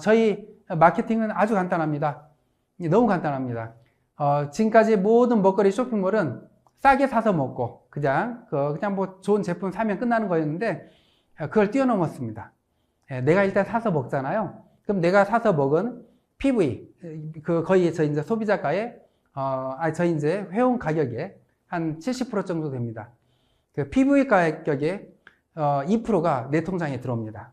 저희 마케팅은 아주 간단합니다. 너무 간단합니다. 지금까지 모든 먹거리 쇼핑몰은 싸게 사서 먹고 그냥 뭐 좋은 제품 사면 끝나는 거였는데 그걸 뛰어넘었습니다. 내가 일단 사서 먹잖아요. 그럼 내가 사서 먹은 PV 거의 저 이제 소비자가의 저희 이제 회원 가격의 한 70% 정도 됩니다. 그 PV 가격의 2%가 내 통장에 들어옵니다.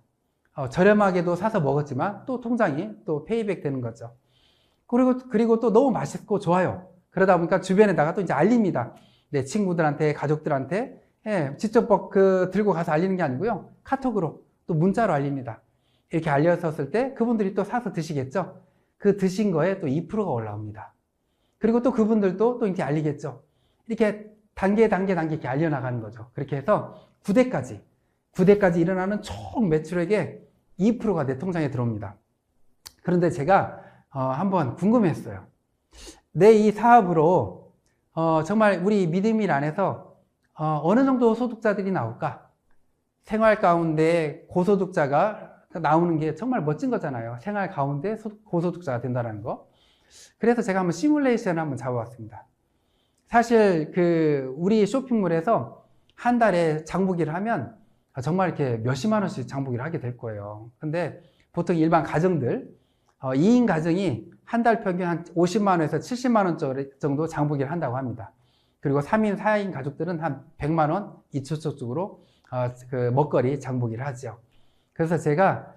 저렴하게도 사서 먹었지만 또 통장이 또 페이백 되는 거죠. 그리고 또 너무 맛있고 좋아요. 그러다 보니까 주변에다가 또 이제 알립니다. 내 친구들한테, 가족들한테, 직접 들고 가서 알리는 게 아니고요. 카톡으로 또 문자로 알립니다. 이렇게 알렸었을 때 그분들이 또 사서 드시겠죠. 그 드신 거에 또 2%가 올라옵니다. 그리고 또 그분들도 또 이렇게 알리겠죠. 이렇게 단계 이렇게 알려나가는 거죠. 그렇게 해서 9대까지 일어나는 총 매출액의 2%가 내 통장에 들어옵니다. 그런데 제가 한번 궁금했어요. 내 이 사업으로 정말 우리 믿음일 안에서 어느 정도 소득자들이 나올까? 생활 가운데 고소득자가 나오는 게 정말 멋진 거잖아요. 생활 가운데 고소득자가 된다는 거. 그래서 제가 한번 시뮬레이션을 한번 잡아봤습니다. 사실 우리 쇼핑몰에서 한 달에 장보기를 하면 정말 이렇게 몇십만 원씩 장보기를 하게 될 거예요. 근데 보통 일반 가정들 2인 가정이 한 달 평균 한 50만 원에서 70만 원 정도 장보기를 한다고 합니다. 그리고 3인, 4인 가족들은 한 100만 원 이초적으로 먹거리 장보기를 하죠. 그래서 제가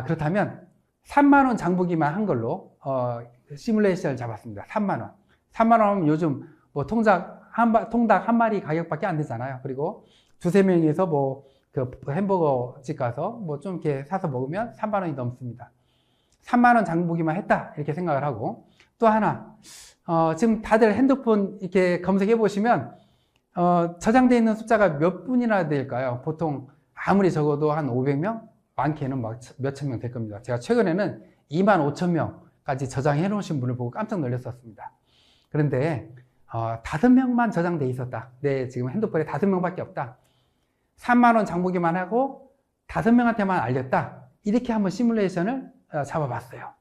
그렇다면 3만 원 장보기만 한 걸로 시뮬레이션을 잡았습니다. 3만 원. 3만 원 하면 요즘 뭐 통닭 한 마리 가격밖에 안 되잖아요. 그리고 두세 명이서 햄버거 집 가서 뭐 좀 이렇게 사서 먹으면 3만 원이 넘습니다. 3만 원 장보기만 했다 이렇게 생각을 하고, 또 하나 지금 다들 핸드폰 이렇게 검색해 보시면 저장되어 있는 숫자가 몇 분이나 될까요? 보통 아무리 적어도 한 500명, 많게는 막 몇천 명 될 겁니다. 제가 최근에는 2만 5천 명까지 저장해 놓으신 분을 보고 깜짝 놀랐었습니다. 그런데 5명만 저장돼 있었다. 내 지금 핸드폰에 5명밖에 없다. 3만 원 장보기만 하고 5명한테만 알렸다. 이렇게 한번 시뮬레이션을 잡아봤어요.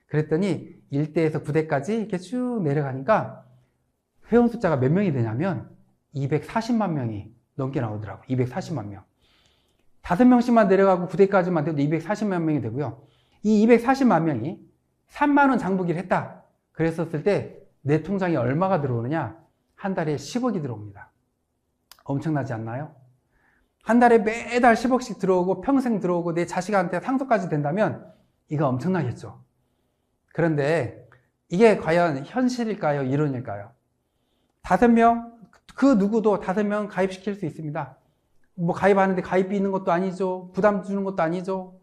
그랬더니 1대에서 9대까지 이렇게 쭉 내려가니까 회원 숫자가 몇 명이 되냐면 240만 명이 넘게 나오더라고요. 240만 명. 5명씩만 내려가고 9대까지만 돼도 240만 명이 되고요. 이 240만 명이 3만 원 장보기를 했다. 그랬었을 때 내 통장에 얼마가 들어오느냐? 한 달에 10억이 들어옵니다. 엄청나지 않나요? 한 달에 매달 10억씩 들어오고 평생 들어오고 내 자식한테 상속까지 된다면 이거 엄청나겠죠. 그런데 이게 과연 현실일까요? 이론일까요? 5명, 그 누구도 5명 가입시킬 수 있습니다. 뭐 가입하는데 가입비 있는 것도 아니죠. 부담 주는 것도 아니죠.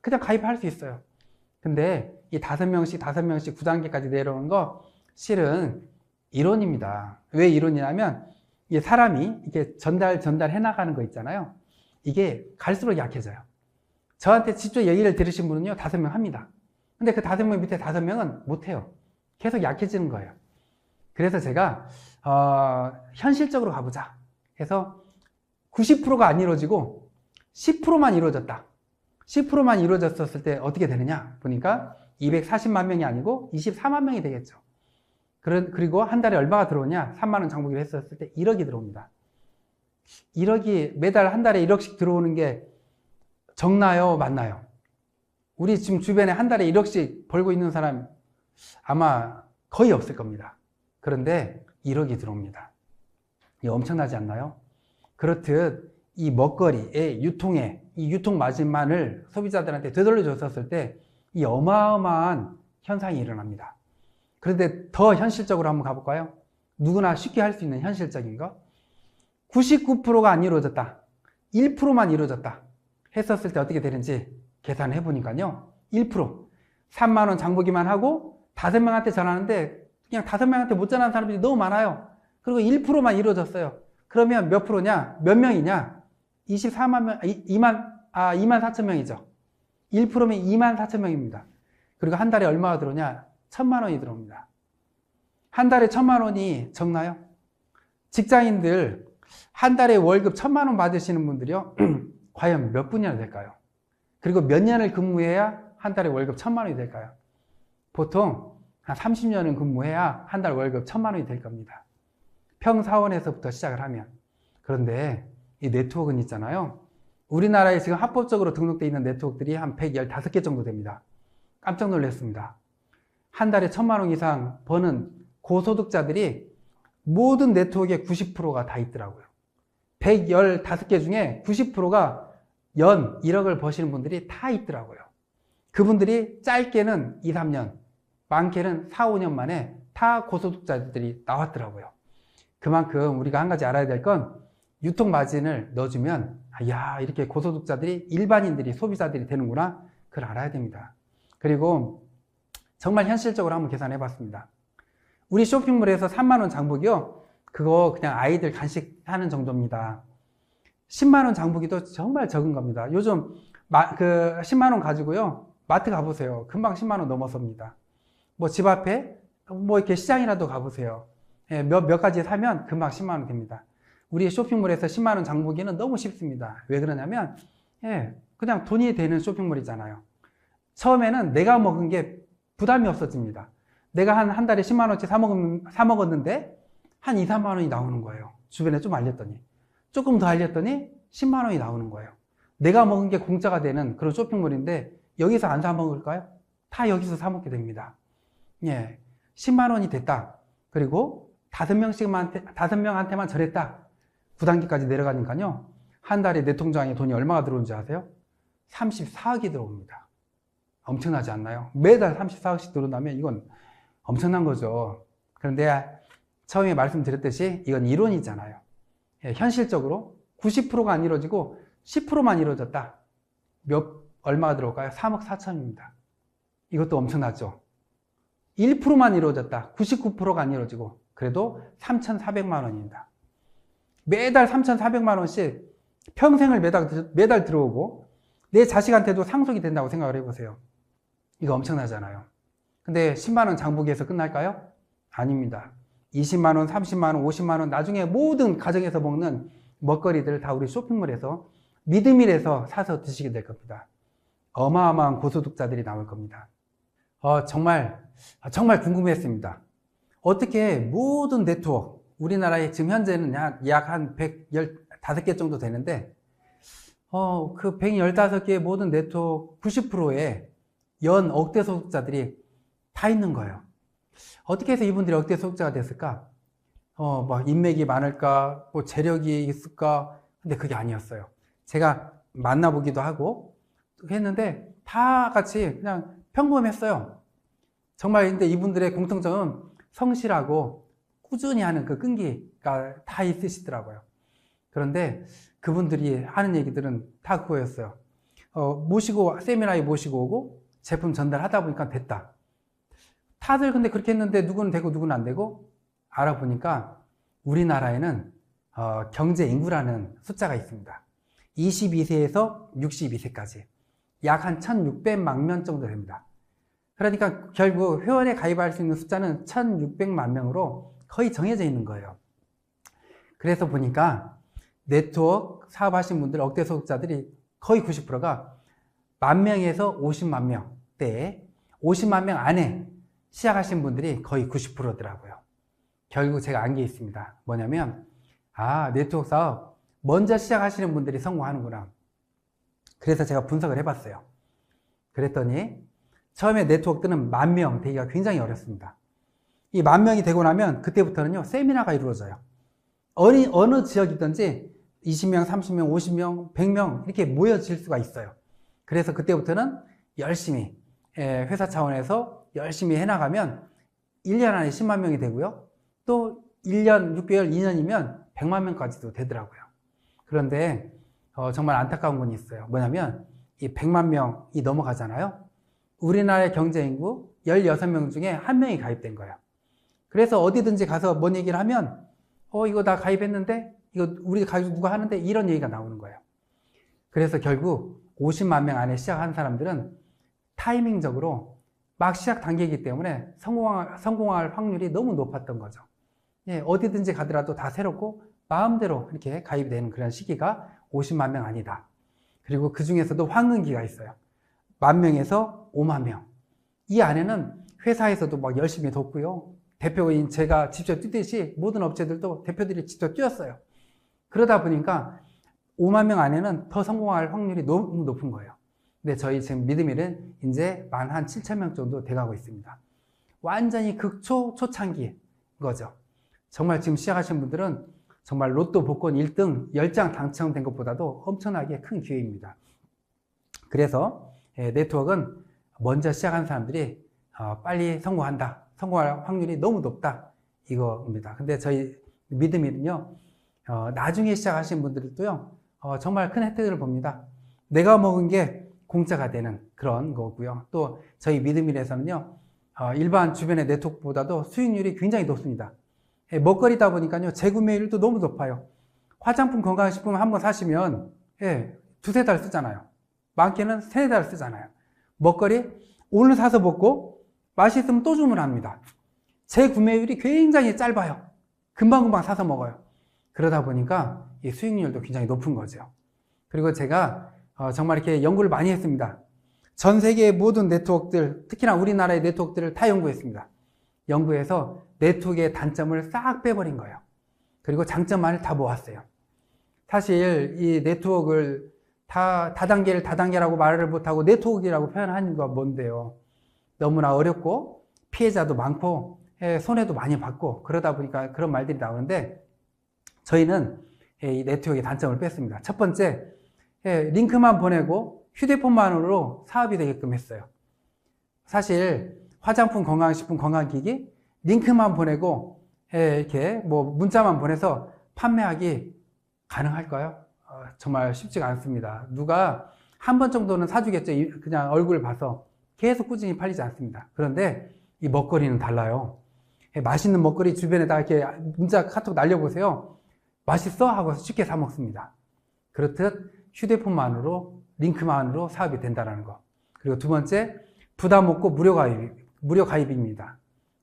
그냥 가입할 수 있어요. 근데 이 5명씩 9단계까지 내려오는 거 실은 이론입니다. 왜 이론이냐면 이게 사람이 이렇게 전달해 나가는 거 있잖아요. 이게 갈수록 약해져요. 저한테 직접 얘기를 들으신 분은요, 5명 합니다. 근데 그 5명 밑에 5명은 못해요. 계속 약해지는 거예요. 그래서 제가, 현실적으로 가보자 해서 90%가 안 이루어지고 10%만 이루어졌다. 10%만 이루어졌을 때 어떻게 되느냐? 보니까 240만 명이 아니고 24만 명이 되겠죠. 그리고 한 달에 얼마가 들어오냐? 3만 원 장보기를 했었을 때 1억이 들어옵니다. 1억이 매달 한 달에 1억씩 들어오는 게 적나요? 맞나요? 우리 지금 주변에 한 달에 1억씩 벌고 있는 사람 아마 거의 없을 겁니다. 그런데 1억이 들어옵니다. 이거 엄청나지 않나요? 그렇듯 이 먹거리의 이 유통 마진만을 소비자들한테 되돌려 줬었을 때 이 어마어마한 현상이 일어납니다. 그런데 더 현실적으로 한번 가볼까요? 누구나 쉽게 할 수 있는 현실적인 거. 99%가 안 이루어졌다. 1%만 이루어졌다. 했었을 때 어떻게 되는지 계산을 해보니까요. 1%. 3만 원 장보기만 하고 5명한테 전하는데 그냥 5명한테 못 전하는 사람들이 너무 많아요. 그리고 1%만 이루어졌어요. 그러면 몇 프로냐? 몇 명이냐? 24만 명, 2만 4천 명이죠. 1%면 2만 4천 명입니다. 그리고 한 달에 얼마가 들어오냐? 1,000만 원이 들어옵니다. 한 달에 1,000만 원이 적나요? 직장인들 한 달에 월급 1,000만 원 받으시는 분들이요. 과연 몇 분이나 될까요? 그리고 몇 년을 근무해야 한 달에 월급 1,000만 원이 될까요? 보통 한 30년은 근무해야 한 달 월급 1,000만 원이 될 겁니다. 평사원에서부터 시작을 하면. 그런데 이 네트워크는 있잖아요. 우리나라에 지금 합법적으로 등록되어 있는 네트워크들이 한 115개 정도 됩니다. 깜짝 놀랐습니다. 한 달에 1,000만 원 이상 버는 고소득자들이 모든 네트워크의 90%가 다 있더라고요. 115개 중에 90%가 연 1억을 버시는 분들이 다 있더라고요. 그분들이 짧게는 2, 3년, 많게는 4, 5년 만에 다 고소득자들이 나왔더라고요. 그만큼 우리가 한 가지 알아야 될 건 유통 마진을 넣어주면 야, 이렇게 고소득자들이 일반인들이 소비자들이 되는구나. 그걸 알아야 됩니다. 그리고 정말 현실적으로 한번 계산해 봤습니다. 우리 쇼핑몰에서 3만 원 장보기요. 그거 그냥 아이들 간식 하는 정도입니다. 10만 원 장보기도 정말 적은 겁니다. 요즘 그 10만 원 가지고요. 마트 가보세요. 금방 10만 원 넘어섭니다. 뭐 집 앞에 뭐 이렇게 시장이라도 가보세요. 예, 몇 가지 사면 금방 10만 원 됩니다. 우리 쇼핑몰에서 10만 원 장보기는 너무 쉽습니다. 왜 그러냐면 예, 그냥 돈이 되는 쇼핑몰이잖아요. 처음에는 내가 먹은 게 부담이 없어집니다. 내가 한 달에 10만 원치 사 먹었는데 한 2, 3만 원이 나오는 거예요. 주변에 좀 알렸더니. 조금 더 알렸더니 10만 원이 나오는 거예요. 내가 먹은 게 공짜가 되는 그런 쇼핑몰인데 여기서 안 사 먹을까요? 다 여기서 사 먹게 됩니다. 예, 10만 원이 됐다. 그리고 5명한테만 절했다. 9단계까지 내려가니까요. 한 달에 내 통장에 돈이 얼마가 들어오는지 아세요? 34억이 들어옵니다. 엄청나지 않나요? 매달 34억씩 들어온다면 이건 엄청난 거죠. 그런데 처음에 말씀드렸듯이 이건 이론이잖아요. 예, 현실적으로 90%가 안 이루어지고 10%만 이루어졌다. 얼마가 들어올까요? 3억 4천입니다. 이것도 엄청나죠. 1%만 이루어졌다. 99%가 안 이루어지고 그래도 3,400만 원입니다. 매달 3,400만 원씩 평생을 매달 들어오고 내 자식한테도 상속이 된다고 생각을 해보세요. 이거 엄청나잖아요. 근데 10만 원 장보기에서 끝날까요? 아닙니다. 20만 원, 30만 원, 50만 원 나중에 모든 가정에서 먹는 먹거리들 다 우리 쇼핑몰에서 미드밀에서 사서 드시게 될 겁니다. 어마어마한 고소득자들이 나올 겁니다. 정말 궁금했습니다. 어떻게 모든 네트워크, 우리나라에 지금 현재는 약 한 115개 정도 되는데, 그 115개의 모든 네트워크 90%의 연 억대 소득자들이 다 있는 거예요. 어떻게 해서 이분들이 억대 소득자가 됐을까? 뭐 인맥이 많을까? 뭐 재력이 있을까? 근데 그게 아니었어요. 제가 만나보기도 하고 했는데 다 같이 그냥 평범했어요. 정말 근데 이분들의 공통점은 성실하고 꾸준히 하는 그 끈기가 다 있으시더라고요. 그런데 그분들이 하는 얘기들은 다 그거였어요. 세미나에 모시고 오고 제품 전달하다 보니까 됐다. 다들 근데 그렇게 했는데 누구는 되고 누구는 안 되고 알아보니까 우리나라에는 경제 인구라는 숫자가 있습니다. 22세에서 62세까지 약 한 1,600만 명 정도 됩니다. 그러니까 결국 회원에 가입할 수 있는 숫자는 1,600만 명으로 거의 정해져 있는 거예요. 그래서 보니까 네트워크 사업하신 분들 억대 소득자들이 거의 90%가 10,000명에서 50만 명대에 50만 명 안에 시작하신 분들이 거의 90%더라고요. 결국 제가 안 게 있습니다. 뭐냐면 네트워크 사업 먼저 시작하시는 분들이 성공하는구나. 그래서 제가 분석을 해봤어요. 그랬더니 처음에 네트워크들은 10,000명 되기가 굉장히 어렵습니다. 이 10,000명이 되고 나면 그때부터는요 세미나가 이루어져요. 어느 지역이든지 20명, 30명, 50명, 100명 이렇게 모여질 수가 있어요. 그래서 그때부터는 열심히 회사 차원에서 열심히 해나가면 1년 안에 10만 명이 되고요. 또 1년, 6개월, 2년이면 100만 명까지도 되더라고요. 그런데 정말 안타까운 건 있어요. 뭐냐면 이 100만 명이 넘어가잖아요. 우리나라의 경제 인구 16명 중에 1명이 가입된 거예요. 그래서 어디든지 가서 뭔 얘기를 하면 이거 나 가입했는데 이거 우리 가입 누가 하는데 이런 얘기가 나오는 거예요. 그래서 결국 50만 명 안에 시작한 사람들은 타이밍적으로 막 시작 단계이기 때문에 성공할 확률이 너무 높았던 거죠. 예, 어디든지 가더라도 다 새롭고 마음대로 이렇게 가입이 되는 그런 시기가 50만 명 아니다. 그리고 그 중에서도 황금기가 있어요. 10,000명에서 50,000명. 이 안에는 회사에서도 막 열심히 돕고요. 대표인 제가 직접 뛰듯이 모든 업체들도 대표들이 직접 뛰었어요. 그러다 보니까 50,000명 안에는 더 성공할 확률이 너무 높은 거예요. 근데 저희 지금 믿음일은 이제 만 한 7,000명 정도 돼가고 있습니다. 완전히 초창기인 거죠. 정말 지금 시작하신 분들은 정말 로또 복권 1등 10장 당첨된 것보다도 엄청나게 큰 기회입니다. 그래서 네트워크는 먼저 시작한 사람들이 빨리 성공한다. 성공할 확률이 너무 높다. 이거입니다. 근데 저희 믿음일은요, 나중에 시작하신 분들도요, 정말 큰 혜택을 봅니다. 내가 먹은 게 공짜가 되는 그런 거고요. 또 저희 믿음일에서는요, 일반 주변의 네트워크보다도 수익률이 굉장히 높습니다. 먹거리다 보니까요, 재구매율도 너무 높아요. 화장품 건강식품 한번 사시면, 두세 달 쓰잖아요. 많게는 세네 달 쓰잖아요. 먹거리, 오늘 사서 먹고, 맛있으면 또 주문합니다. 재구매율이 굉장히 짧아요. 금방금방 사서 먹어요. 그러다 보니까 이 수익률도 굉장히 높은 거죠. 그리고 제가 정말 이렇게 연구를 많이 했습니다. 전 세계의 모든 네트워크들, 특히나 우리나라의 네트워크들을 다 연구했습니다. 연구해서 네트워크의 단점을 싹 빼버린 거예요. 그리고 장점만을 다 모았어요. 사실 이 네트워크를 다단계라고 말을 못하고 네트워크라고 표현하는 건 뭔데요? 너무나 어렵고 피해자도 많고 손해도 많이 받고 그러다 보니까 그런 말들이 나오는데 저희는 이 네트워크의 단점을 뺐습니다. 첫 번째, 링크만 보내고 휴대폰만으로 사업이 되게끔 했어요. 사실 화장품, 건강식품, 건강기기 링크만 보내고 이렇게 뭐 문자만 보내서 판매하기 가능할까요? 정말 쉽지가 않습니다. 누가 한 번 정도는 사주겠죠. 그냥 얼굴 봐서 계속 꾸준히 팔리지 않습니다. 그런데 이 먹거리는 달라요. 맛있는 먹거리 주변에다 이렇게 문자 카톡 날려보세요. 맛있어? 하고 쉽게 사 먹습니다. 그렇듯 휴대폰만으로 링크만으로 사업이 된다는 거. 그리고 두 번째, 부담 없고 무료 가입입니다.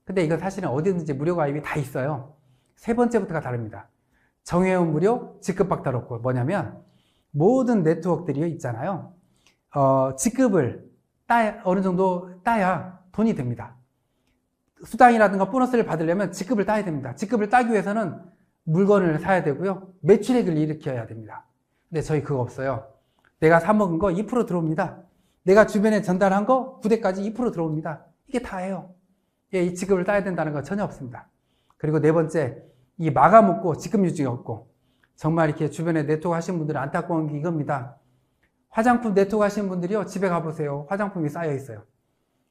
근데 이거 사실은 어디든지 무료 가입이 다 있어요. 세 번째부터가 다릅니다. 정회원 무료, 직급박탈 없고 뭐냐면 모든 네트워크들이 있잖아요. 직급을 어느 정도 따야 돈이 됩니다. 수당이라든가 보너스를 받으려면 직급을 따야 됩니다. 직급을 따기 위해서는 물건을 사야 되고요. 매출액을 일으켜야 됩니다. 근데 저희 그거 없어요. 내가 사먹은 거 2% 들어옵니다. 내가 주변에 전달한 거 부대까지 2% 들어옵니다. 이게 다예요. 이 직급을 따야 된다는 거 전혀 없습니다. 그리고 네 번째, 이 마감 없고 직급 유지가 없고 정말 이렇게 주변에 네트워크 하시는 분들은 안타까운 게 이겁니다. 화장품 네트워크 하시는 분들이요, 집에 가보세요. 화장품이 쌓여 있어요.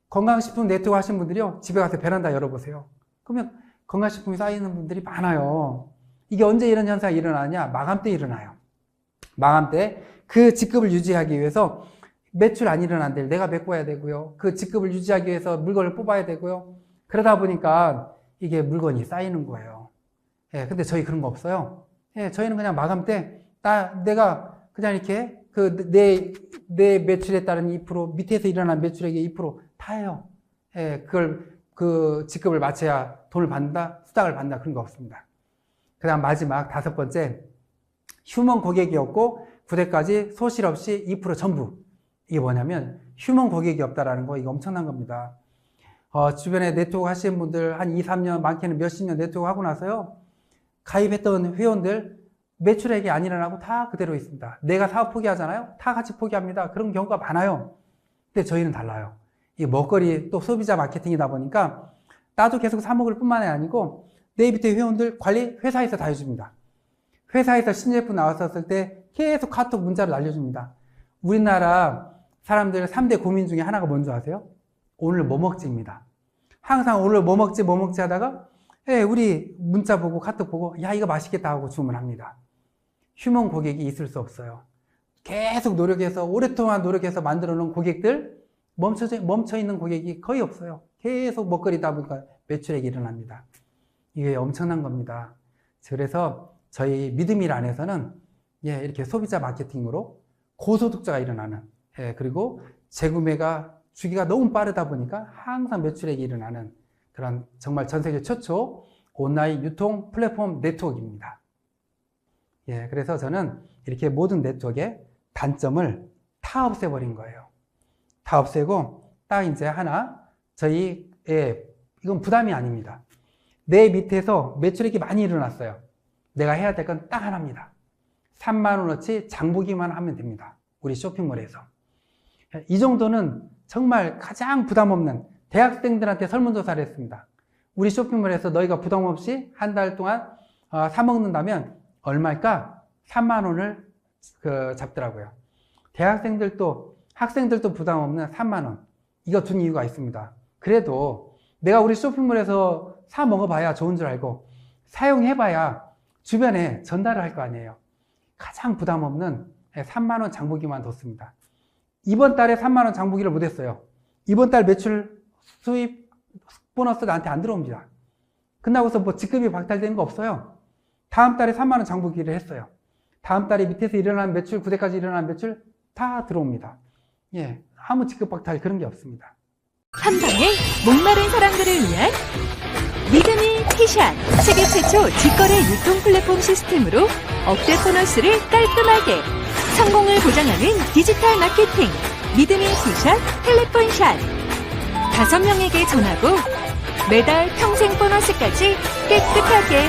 건강식품 네트워크 하시는 분들이요, 집에 가서 베란다 열어보세요. 그러면 건강식품이 쌓이는 분들이 많아요. 이게 언제 이런 현상이 일어나냐? 마감 때 일어나요. 마감 때 그 직급을 유지하기 위해서 매출 안 일어난 데를 내가 메꿔야 되고요. 그 직급을 유지하기 위해서 물건을 뽑아야 되고요. 그러다 보니까 이게 물건이 쌓이는 거예요. 근데 저희 그런 거 없어요. 저희는 그냥 마감 때 내가 그냥 이렇게 내 매출에 따른 2% 밑에서 일어난 매출액의 2% 다예요. 그걸 그 직급을 맞춰야 돈을 받는다, 수당을 받는다 그런 거 없습니다. 그다음 마지막 다섯 번째, 휴먼 고객이 없고 부대까지 소실 없이 2% 전부. 이게 뭐냐면 휴먼 고객이 없다라는 거, 이거 엄청난 겁니다. 주변에 네트워크 하시는 분들 한 2, 3년, 많게는 몇십 년 네트워크 하고 나서요, 가입했던 회원들 매출액이 안 일어나고 다 그대로 있습니다. 내가 사업 포기하잖아요? 다 같이 포기합니다. 그런 경우가 많아요. 근데 저희는 달라요. 이 먹거리 또 소비자 마케팅이다 보니까 나도 계속 사 먹을 뿐만이 아니고 내 밑에 회원들 관리 회사에서 다 해줍니다. 회사에서 신제품 나왔었을 때 계속 카톡 문자를 날려줍니다. 우리나라 사람들 3대 고민 중에 하나가 뭔지 아세요? 오늘 뭐 먹지입니다. 항상 오늘 뭐 먹지 하다가 우리 문자 보고 카톡 보고 야 이거 맛있겠다 하고 주문합니다. 휴먼 고객이 있을 수 없어요. 계속 노력해서 오랫동안 노력해서 만들어 놓은 고객들 멈춰 있는 고객이 거의 없어요. 계속 먹거리다 보니까 매출액이 일어납니다. 이게 엄청난 겁니다. 그래서 저희 믿음일 안에서는 이렇게 소비자 마케팅으로 고소득자가 일어나는, 그리고 재구매가 주기가 너무 빠르다 보니까 항상 매출액이 일어나는 그런 정말 전 세계 최초 온라인 유통 플랫폼 네트워크입니다. 그래서 저는 이렇게 모든 네트워크의 단점을 다 없애버린 거예요. 다 없애고 딱 이제 하나 이건 부담이 아닙니다. 내 밑에서 매출액이 많이 일어났어요. 내가 해야 될 건 딱 하나입니다. 3만 원어치 장보기만 하면 됩니다. 우리 쇼핑몰에서. 이 정도는 정말 가장 부담 없는 대학생들한테 설문조사를 했습니다. 우리 쇼핑몰에서 너희가 부담 없이 한 달 동안 사 먹는다면 얼마일까? 3만 원을 잡더라고요. 대학생들도 학생들도 부담 없는 3만 원. 이거 둔 이유가 있습니다. 그래도 내가 우리 쇼핑몰에서 사 먹어봐야 좋은 줄 알고 사용해봐야 주변에 전달을 할 거 아니에요. 가장 부담 없는 3만 원 장보기만 뒀습니다. 이번 달에 3만 원 장보기를 못했어요. 이번 달 매출 수입 보너스 나한테 안 들어옵니다. 끝나고서 뭐 직급이 박탈되는 거 없어요. 다음 달에 3만 원 장보기를 했어요. 다음 달에 밑에서 일어나는 매출, 9대까지 일어나는 매출 다 들어옵니다. 예, 아무 직급 박탈 그런 게 없습니다. 한방에 목마른 사람들을 위한 믿음이 티샷, 세계 최초 직거래 유통 플랫폼 시스템으로 억대 보너스를 깔끔하게 성공을 보장하는 디지털 마케팅 믿음이 티샷 텔레폰샷 5명에게 전하고 매달 평생 보너스까지 깨끗하게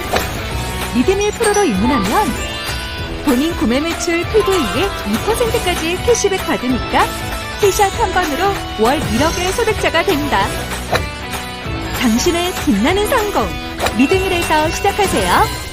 믿음이 프로로 입문하면 본인 구매 매출 PD에 2%까지 캐시백 받으니까 티샷 한 번으로 월 1억의 소득자가 된다. 당신의 빛나는 성공 믿음이에서 시작하세요.